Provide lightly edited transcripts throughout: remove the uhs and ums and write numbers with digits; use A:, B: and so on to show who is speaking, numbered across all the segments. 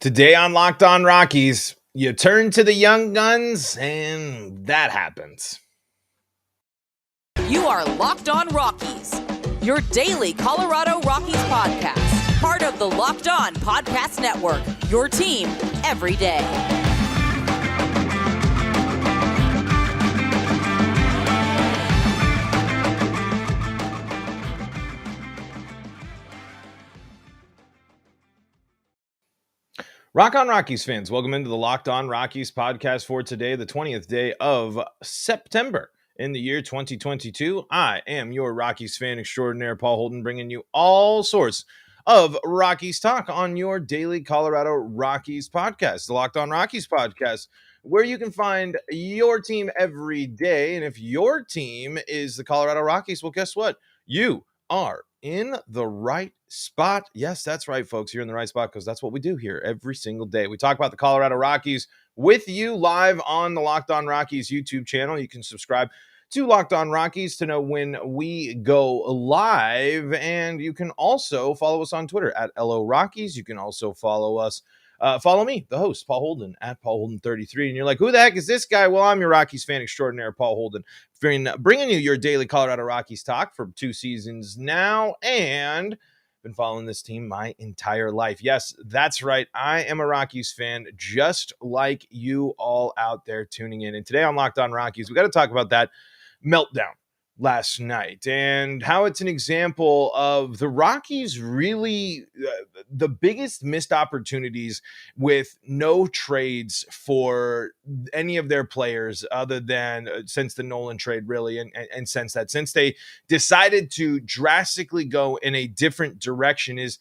A: Today on Locked On Rockies, you turn to the young guns, and that happens.
B: You are Locked On Rockies, your daily Colorado Rockies podcast, part of the Locked On Podcast Network, your team every day.
A: Rock on Rockies fans, welcome into the Locked On Rockies podcast for today, the 20th day of September in the year 2022. I am your Rockies fan extraordinaire, Paul Holden, bringing you all sorts of Rockies talk on your daily Colorado Rockies podcast, the Locked On Rockies podcast, where you can find your team every day. And if your team is the Colorado Rockies, well, guess what? You are in the right spot. Yes, that's right, folks. You're in the right spot because that's what we do here every single day. We talk about the Colorado Rockies with you live on the Locked On Rockies YouTube channel. You can subscribe to Locked On Rockies to know when we go live. And you can also follow us on Twitter at LO Rockies. You can also follow us. Follow me, the host, Paul Holden, at Paul Holden 33. And you're like, who the heck is this guy? Well, I'm your Rockies fan extraordinaire, Paul Holden, bringing you your daily Colorado Rockies talk for 2 seasons now, and been following this team my entire life. Yes, that's right. I am a Rockies fan, just like you all out there tuning in. And today on Locked On Rockies, we got to talk about that meltdown last night and how it's an example of the Rockies really the biggest missed opportunities with no trades for any of their players other than since the Nolan trade, really, and since they decided to drastically go in a different direction is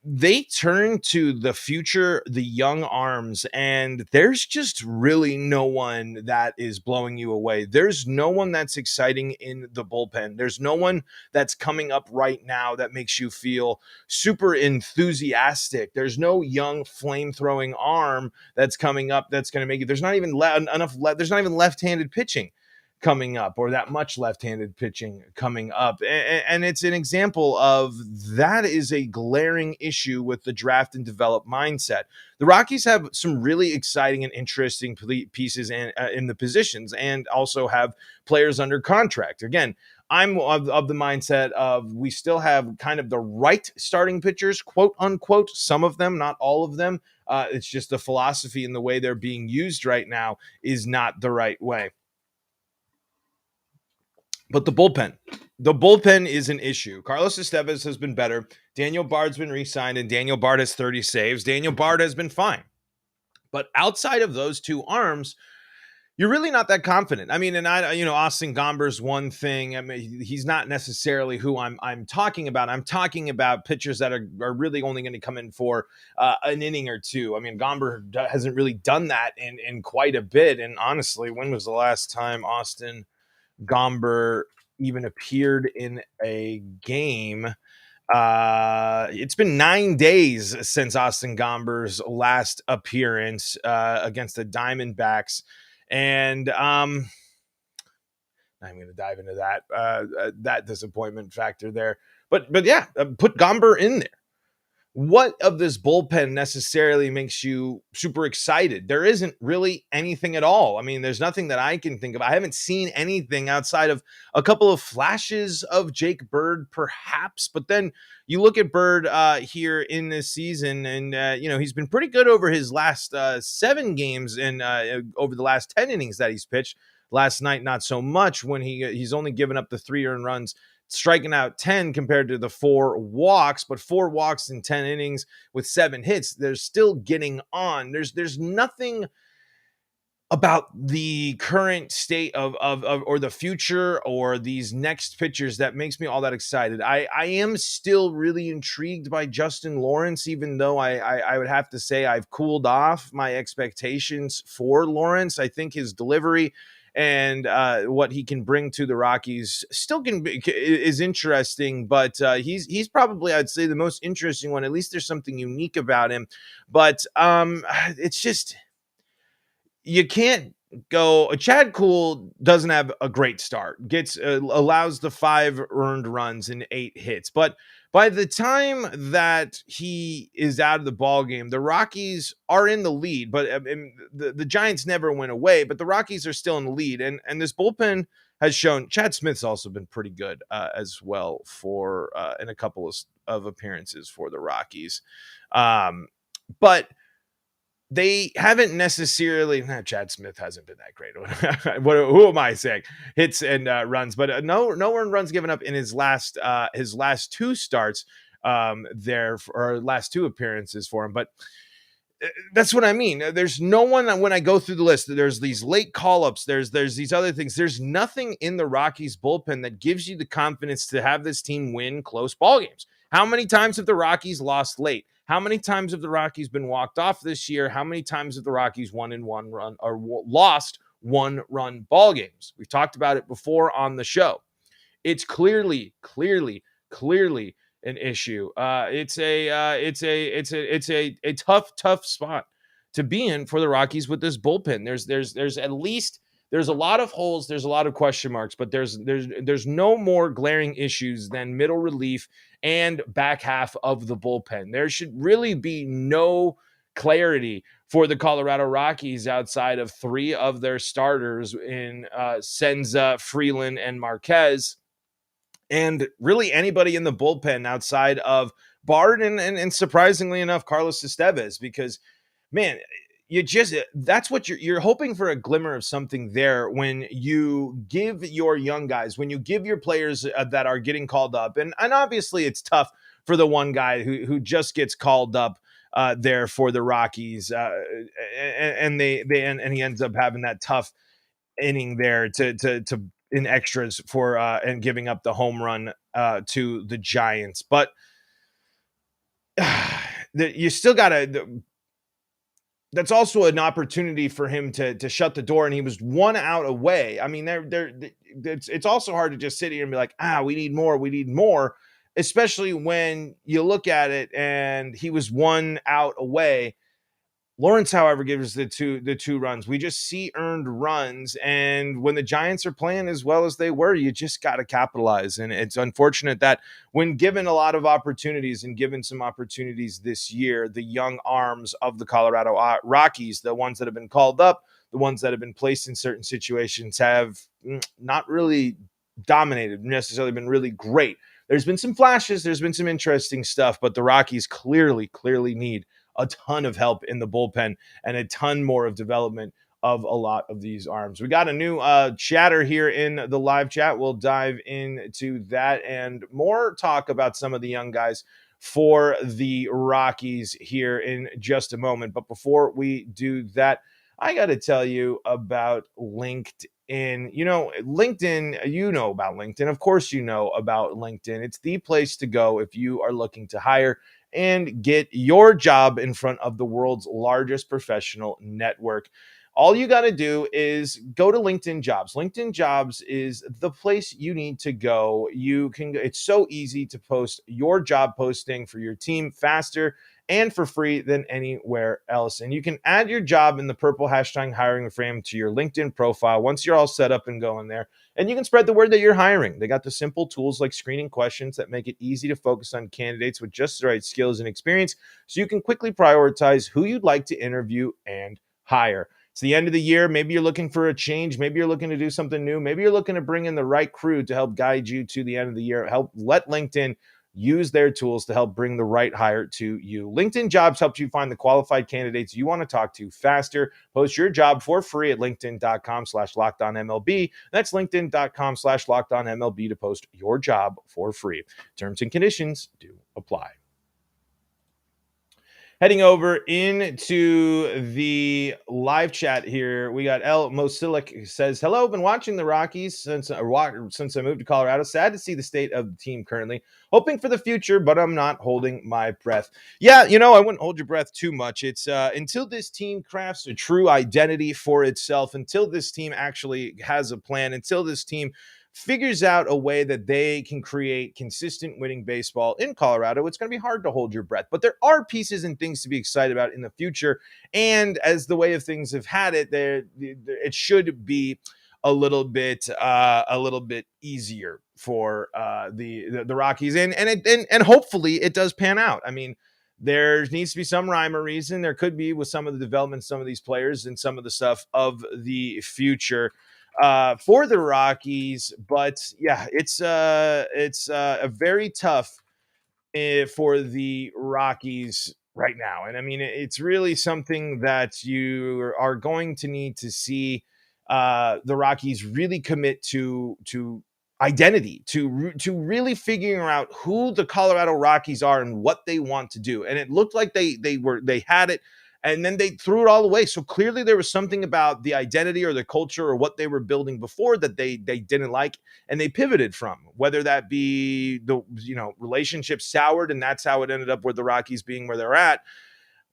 A: they turn to the future, the young arms, and there's just really no one that is blowing you away. There's no one that's exciting in the bullpen. There's no one that's coming up right now that makes you feel super enthusiastic. There's no young flame-throwing arm that's coming up that's going to make it. There's not even there's not even left-handed pitching coming up, or that much left-handed pitching coming up. And it's an example of that is a glaring issue with the draft and develop mindset. The Rockies have some really exciting and interesting pieces in the positions, and also have players under contract. Again, I'm of the mindset of we still have kind of the right starting pitchers, quote unquote, some of them, not all of them. It's just the philosophy and the way they're being used right now is not the right way. But the bullpen is an issue. Carlos Estevez has been better. Daniel Bard's been re-signed, and Daniel Bard has 30 saves. Daniel Bard has been fine. But outside of those two arms, you're really not that confident. I mean, and Austin Gomber's one thing. I mean, he's not necessarily who I'm talking about. I'm talking about pitchers that are really only going to come in for an inning or two. I mean, Gomber hasn't really done that in quite a bit. And honestly, when was the last time Austin Gomber even appeared in a game? It's been 9 days since Austin Gomber's last appearance against the Diamondbacks, and I'm going to dive into that disappointment factor there. But yeah, put Gomber in there. What of this bullpen necessarily makes you super excited? There isn't really anything at all. I mean, there's nothing that I can think of. I haven't seen anything outside of a couple of flashes of Jake Bird, perhaps. But then you look at Bird here in this season, and he's been pretty good over his last 7 games and over the last 10 innings that he's pitched. Last night, not so much, when he's only given up the 3 earned runs, striking out 10 compared to the 4 walks, but 4 walks in 10 innings with 7 hits. They're still getting on. There's nothing about the current state of or the future or these next pitchers that makes me all that excited. I am still really intrigued by Justin Lawrence, even though I would have to say I've cooled off my expectations for Lawrence. I think his delivery and what he can bring to the Rockies still is interesting, but he's probably, I'd say, the most interesting one. At least there's something unique about him. But it's just, you can't go. Chad Kuhl doesn't have a great start. Allows the 5 earned runs and 8 hits, but By the time that he is out of the ball game, the Rockies are in the lead, but the Giants never went away, but the Rockies are still in the lead. And this bullpen has shown Chad Smith's also been pretty good as well for in a couple of appearances for the Rockies. But they haven't necessarily. Chad Smith hasn't been that great. Who am I saying? Hits and runs, but no runs given up in his last two starts there, or last two appearances for him. But that's what I mean. There's no one when I go through the list. There's these late call-ups. There's these other things. There's nothing in the Rockies bullpen that gives you the confidence to have this team win close ball games. How many times have the Rockies lost late? How many times have the Rockies been walked off this year? How many times have the Rockies won in one run or lost one-run ball games? We've talked about it before on the show. It's clearly an issue. It's a tough spot to be in for the Rockies with this bullpen. There's at least there's a lot of holes, there's a lot of question marks, but there's no more glaring issues than middle relief and back half of the bullpen. There should really be no clarity for the Colorado Rockies outside of three of their starters in Senza, Freeland, and Marquez. And really anybody in the bullpen outside of Bard and surprisingly enough, Carlos Estevez, because, man, that's what you're hoping for, a glimmer of something there when you give your young guys, when you give your players that are getting called up. And obviously it's tough for the one guy who just gets called up there for the Rockies. And he ends up having that tough inning there to in extras for and giving up the home run to the Giants. But you still got to. That's also an opportunity for him to shut the door, and he was 1 out away. I mean, it's also hard to just sit here and be like, we need more, especially when you look at it and he was 1 out away. Lawrence, however, gives the two runs. We just see earned runs, and when the Giants are playing as well as they were, you just got to capitalize. And it's unfortunate that when given a lot of opportunities and given some opportunities this year, the young arms of the Colorado Rockies, the ones that have been called up, the ones that have been placed in certain situations, have not really dominated, necessarily been really great. There's been some flashes, there's been some interesting stuff, but the Rockies clearly need a ton of help in the bullpen and a ton more of development of a lot of these arms. We got a new chatter here in the live chat. We'll dive into that and more, talk about some of the young guys for the Rockies here in just a moment. But before we do that, I got to tell you about LinkedIn. LinkedIn, you know about LinkedIn. Of course, you know about LinkedIn. It's the place to go if you are looking to hire and get your job in front of the world's largest professional network. All you got to do is go to LinkedIn Jobs. LinkedIn Jobs is the place you need to go. It's so easy to post your job posting for your team faster and for free than anywhere else. And you can add your job in the purple hashtag hiring frame to your LinkedIn profile once you're all set up and going there. And you can spread the word that you're hiring. They got the simple tools like screening questions that make it easy to focus on candidates with just the right skills and experience, so you can quickly prioritize who you'd like to interview and hire. It's the end of the year. Maybe you're looking for a change. Maybe you're looking to do something new. Maybe you're looking to bring in the right crew to help guide you to the end of the year. Let LinkedIn use their tools to help bring the right hire to you. LinkedIn Jobs helps you find the qualified candidates you want to talk to faster. Post your job for free at linkedin.com/lockedonmlb. That's linkedin.com/lockedonmlb to post your job for free. Terms and conditions do apply. Heading over into the live chat here, we got El Mosilic, who says, hello, been watching the Rockies since I moved to Colorado. Sad to see the state of the team currently. Hoping for the future, but I'm not holding my breath. Yeah, I wouldn't hold your breath too much. It's until this team crafts a true identity for itself, until this team actually has a plan, until this team figures out a way that they can create consistent winning baseball in Colorado, it's going to be hard to hold your breath. But there are pieces and things to be excited about in the future. And as the way of things have had it, it should be a little bit easier for the Rockies, and hopefully it does pan out. I mean, there needs to be some rhyme or reason. There could be with some of the development, some of these players, and some of the stuff of the future for the Rockies. But yeah, it's a very tough for the Rockies right now. And I mean, it's really something that you are going to need to see the Rockies really commit to identity, to really figuring out who the Colorado Rockies are and what they want to do. And it looked like they had it, and then they threw it all away. So clearly there was something about the identity or the culture or what they were building before that they didn't like, and they pivoted from, whether that be the relationship soured, and that's how it ended up with the Rockies being where they're at,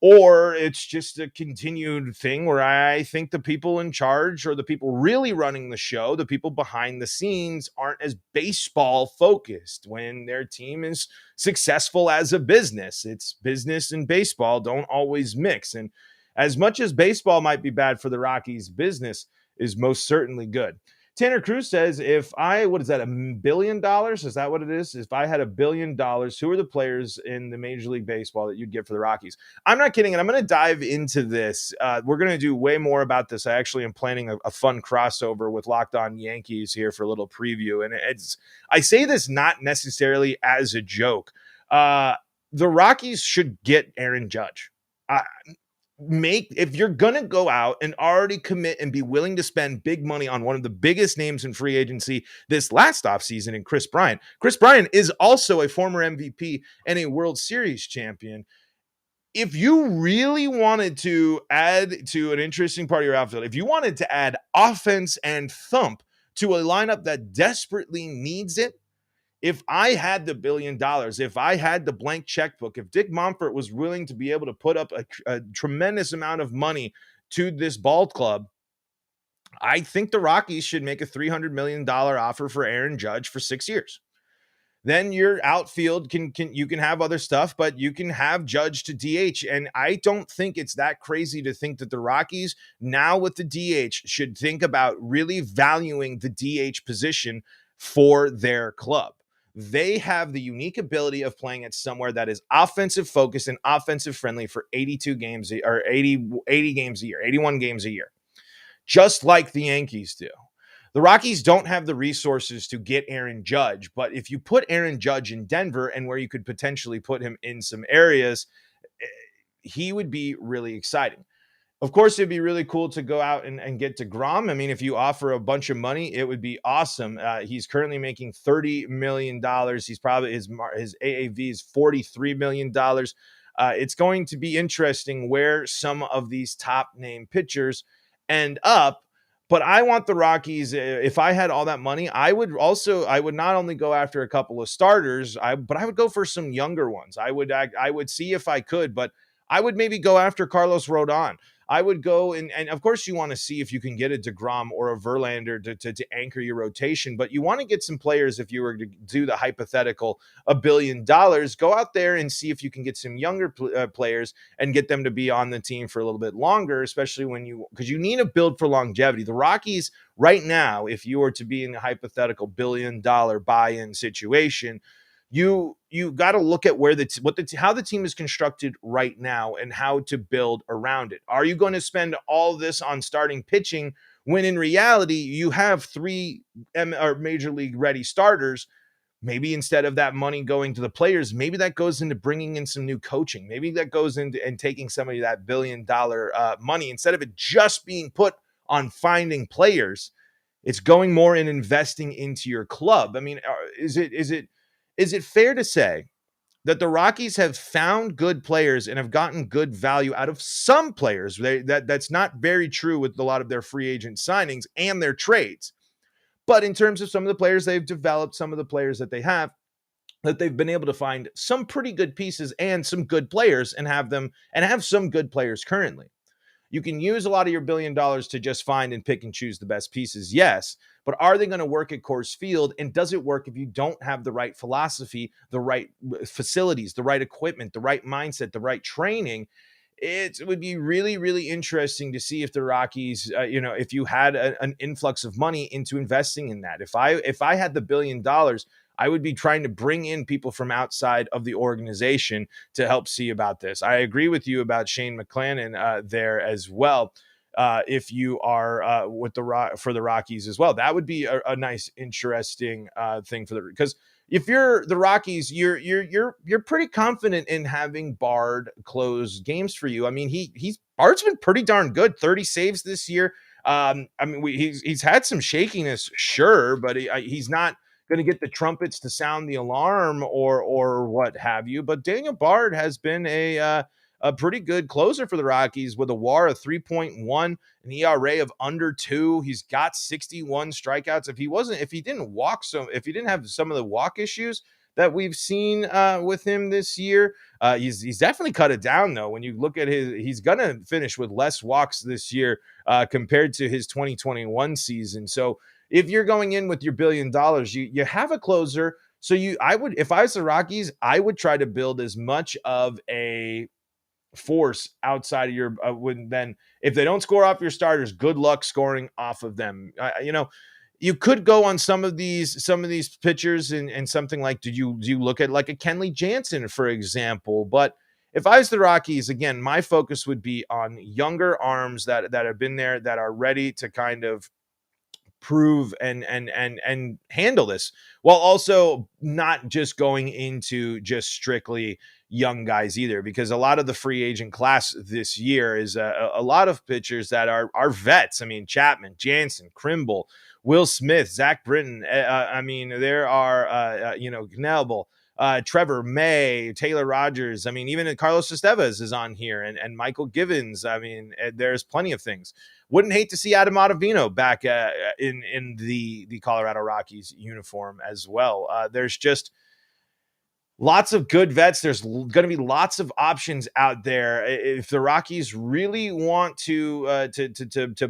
A: or it's just a continued thing where I think the people in charge, or the people really running the show, the people behind the scenes, aren't as baseball focused when their team is successful as a business. It's business and baseball don't always mix. And as much as baseball might be bad for the Rockies, business is most certainly good. Tanner Cruz says, what is that, $1 billion? Is that what it is? If I had $1 billion, who are the players in the Major League Baseball that you'd get for the Rockies? I'm not kidding, and I'm going to dive into this. We're going to do way more about this. I actually am planning a fun crossover with Locked On Yankees here for a little preview. And I say this not necessarily as a joke. The Rockies should get Aaron Judge. If you're gonna go out and already commit and be willing to spend big money on one of the biggest names in free agency this last offseason in Chris Bryant. Chris Bryant is also a former MVP and a World Series champion. If you really wanted to add to an interesting part of your outfield, if you wanted to add offense and thump to a lineup that desperately needs it, if I had the $1 billion, if I had the blank checkbook, if Dick Monfort was willing to be able to put up a tremendous amount of money to this ball club, I think the Rockies should make a $300 million offer for Aaron Judge for 6 years. Then your outfield can have other stuff, but you can have Judge to DH. And I don't think it's that crazy to think that the Rockies now with the DH should think about really valuing the DH position for their club. They have the unique ability of playing it somewhere that is offensive focused and offensive friendly for 82 games or 80 games a year, 81 games a year, just like the Yankees do. The Rockies don't have the resources to get Aaron Judge, but if you put Aaron Judge in Denver and where you could potentially put him in some areas, he would be really exciting. Of course, it'd be really cool to go out and get DeGrom. I mean, if you offer a bunch of money, it would be awesome. He's currently making $30 million. He's probably his AAV is $43 million. It's going to be interesting where some of these top name pitchers end up. But I want the Rockies, if I had all that money, I would not only go after a couple of starters, but I would go for some younger ones. I would see if I could, but I would maybe go after Carlos Rodon. I would go and of course you want to see if you can get a DeGrom or a Verlander to anchor your rotation, but you want to get some players. If you were to do the hypothetical $1 billion, go out there and see if you can get some younger players and get them to be on the team for a little bit longer, especially because you need to build for longevity. The Rockies right now, if you were to be in a hypothetical $1 billion buy-in situation, you got to look at how the team is constructed right now and how to build around it. Are you going to spend all this on starting pitching when in reality you have 3 major league ready starters? Maybe instead of that money going to the players, maybe that goes into bringing in some new coaching. Maybe that goes into and taking some of that $1 billion money, instead of it just being put on finding players, it's going more in investing into your club. I mean, is it fair to say that the Rockies have found good players and have gotten good value out of some players? That's not very true with a lot of their free agent signings and their trades. But in terms of some of the players they've developed, some of the players that they have, that they've been able to find some pretty good pieces and some good players and have some good players currently. You can use a lot of your $1 billion to just find and pick and choose the best pieces, yes, but are they going to work at Coors Field? And does it work if you don't have the right philosophy, the right facilities, the right equipment, the right mindset, the right training? it would be really, really interesting to see if the Rockies, if you had an influx of money into investing in that. If I had the $1 billion, I would be trying to bring in people from outside of the organization to help see about this. I agree with you about Shane McClanahan there as well. If you are with for the Rockies as well, that would be a nice, interesting thing for because if you're the Rockies, you're pretty confident in having Bard close games for you. I mean, Bard's been pretty darn good. 30 saves this year. I mean, he's had some shakiness, sure, but he's not going to get the trumpets to sound the alarm or what have you. But Daniel Bard has been a pretty good closer for the Rockies with a WAR of 3.1, an ERA of under 2. He's got 61 strikeouts. If he didn't have some of the walk issues that we've seen with him this year, he's definitely cut it down though. When you look at he's gonna finish with less walks this year compared to his 2021 season. So if you're going in with your $1 billion, you have a closer. So if I was the Rockies, I would try to build as much of a force outside of your then if they don't score off your starters, good luck scoring off of them. You could go on some of these pitchers and something like, do you look at like a Kenley Jansen, for example? But if I was the Rockies, again, my focus would be on younger arms that have been there, that are ready to kind of prove and handle this, while also not just going into just strictly young guys either, because a lot of the free agent class this year is a lot of pitchers that are vets. I mean, Chapman, Jansen, Krimble, Will Smith, Zach Britton. I mean, there are Knebel, Trevor May, Taylor Rogers. I mean, even Carlos Estevez is on here, and Michael Givens. I mean, there's plenty of things. Wouldn't hate to see Adam Ottavino back in the Colorado Rockies uniform as well. There's just lots of good vets. There's going to be lots of options out there. If the Rockies really want to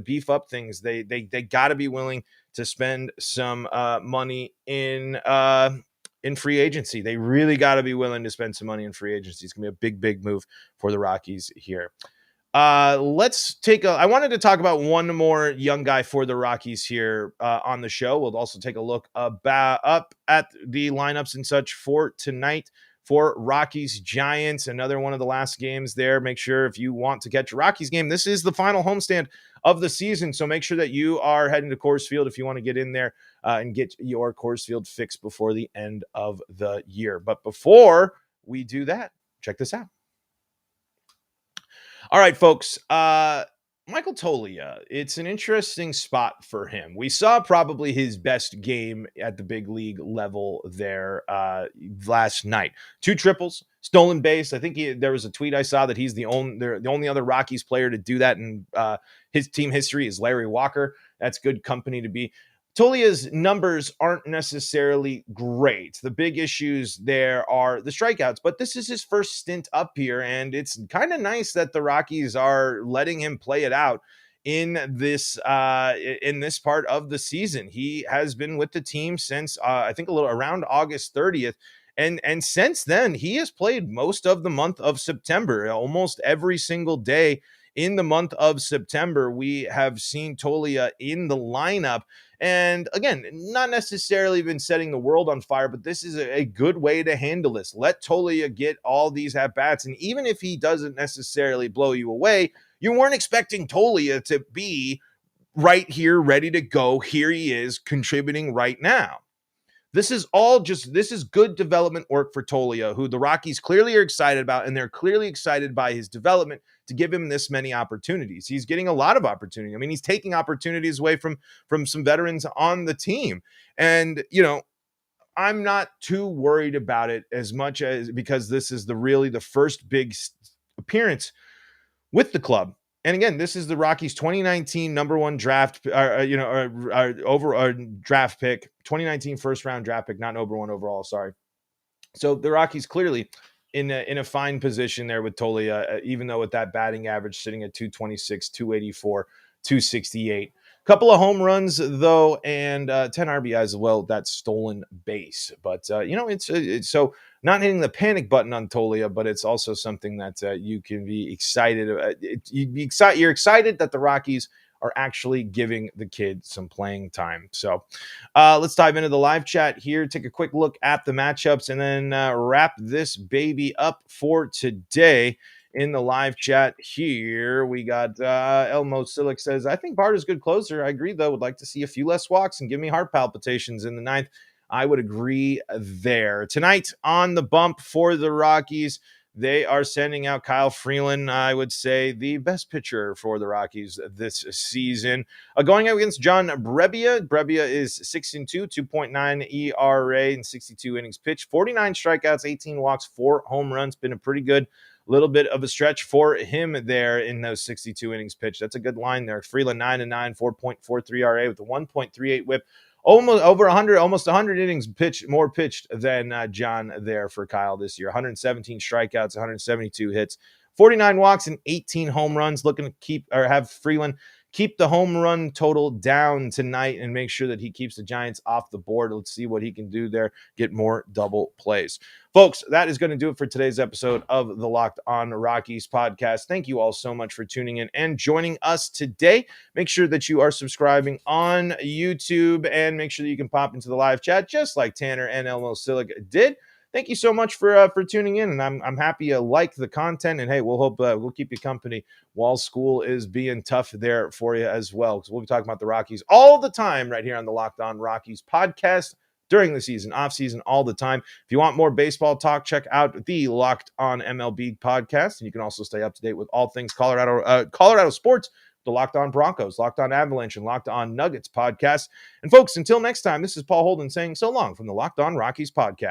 A: beef up things, they got to be willing to spend some money in free agency. They really got to be willing to spend some money in free agency. It's going to be a big move for the Rockies here. I wanted to talk about one more young guy for the Rockies here on the show. We'll also take a look up at the lineups and such for tonight for Rockies Giants. Another one of the last games there. Make sure if you want to catch a Rockies game, this is the final homestand of the season. So make sure that you are heading to Coors Field if you want to get in there and get your Coors Field fix before the end of the year. But before we do that, check this out. All right, folks. Michael Tolia, it's an interesting spot for him. We saw probably his best game at the big league level there last night. 2 triples, stolen base. I think there was a tweet I saw that he's the only other Rockies player to do that in his team history is Larry Walker. That's good company to be. Tolia's numbers aren't necessarily great. The big issues there are the strikeouts, but this is his first stint up here, and it's kind of nice that the Rockies are letting him play it out in this part of the season. He has been with the team since I think a little around August 30th. And since then, he has played most of the month of September, almost every single day in the month of September. We have seen Tolia in the lineup. And again, not necessarily been setting the world on fire, but this is a good way to handle this. Let Tolia get all these at-bats. And even if he doesn't necessarily blow you away, you weren't expecting Tolia to be right here, ready to go. Here he is contributing right now. This is good development work for Tolia, who the Rockies clearly are excited about, and they're clearly excited by his development to give him this many opportunities. He's getting a lot of opportunity. I mean, he's taking opportunities away from some veterans on the team. And, I'm not too worried about it as much as because this is the first big appearance with the club. And again, this is the Rockies' 2019 number 1 draft, draft pick, 2019 first round draft pick, not number 1 overall. Sorry. So the Rockies clearly in a fine position there with Tolia, even though with that batting average sitting at 226, 284, 268. Couple of home runs though, and 10 RBIs as well. That stolen base, but it's so not hitting the panic button on Tolia, but it's also something that you can be excited about. You're excited that the Rockies are actually giving the kid some playing time. So let's dive into the live chat here, take a quick look at the matchups, and then wrap this baby up for today. In the live chat here, we got Elmo Silic says, I think Bart is a good closer. I agree, though. Would like to see a few less walks and give me heart palpitations in the ninth. I would agree there. Tonight on the bump for the Rockies, they are sending out Kyle Freeland, I would say the best pitcher for the Rockies this season. Going up against John Brebia. Brebia is 6-2, 2.9 ERA in 62 innings pitched, 49 strikeouts, 18 walks, 4 home runs. Been a pretty good little bit of a stretch for him there in those 62 innings pitched. That's a good line there. Freeland 9-9, 4.43 ERA with a 1.38 WHIP. Almost over 100, almost 100 innings more pitched than John there for Kyle this year. 117 strikeouts, 172 hits, 49 walks, and 18 home runs. Looking to have Freeland keep the home run total down tonight and make sure that he keeps the Giants off the board. Let's see what he can do there, get more double plays. Folks, that is going to do it for today's episode of the Locked On Rockies podcast. Thank you all so much for tuning in and joining us today. Make sure that you are subscribing on YouTube and make sure that you can pop into the live chat just like Tanner and Elmo Silic did. Thank you so much for tuning in, and I'm happy you like the content. And hey, we'll keep you company while school is being tough there for you as well, because we'll be talking about the Rockies all the time right here on the Locked On Rockies podcast during the season, off season, all the time. If you want more baseball talk, check out the Locked On MLB podcast, and you can also stay up to date with all things Colorado sports. The Locked On Broncos, Locked On Avalanche, and Locked On Nuggets podcast. And folks, until next time, this is Paul Holden saying so long from the Locked On Rockies podcast.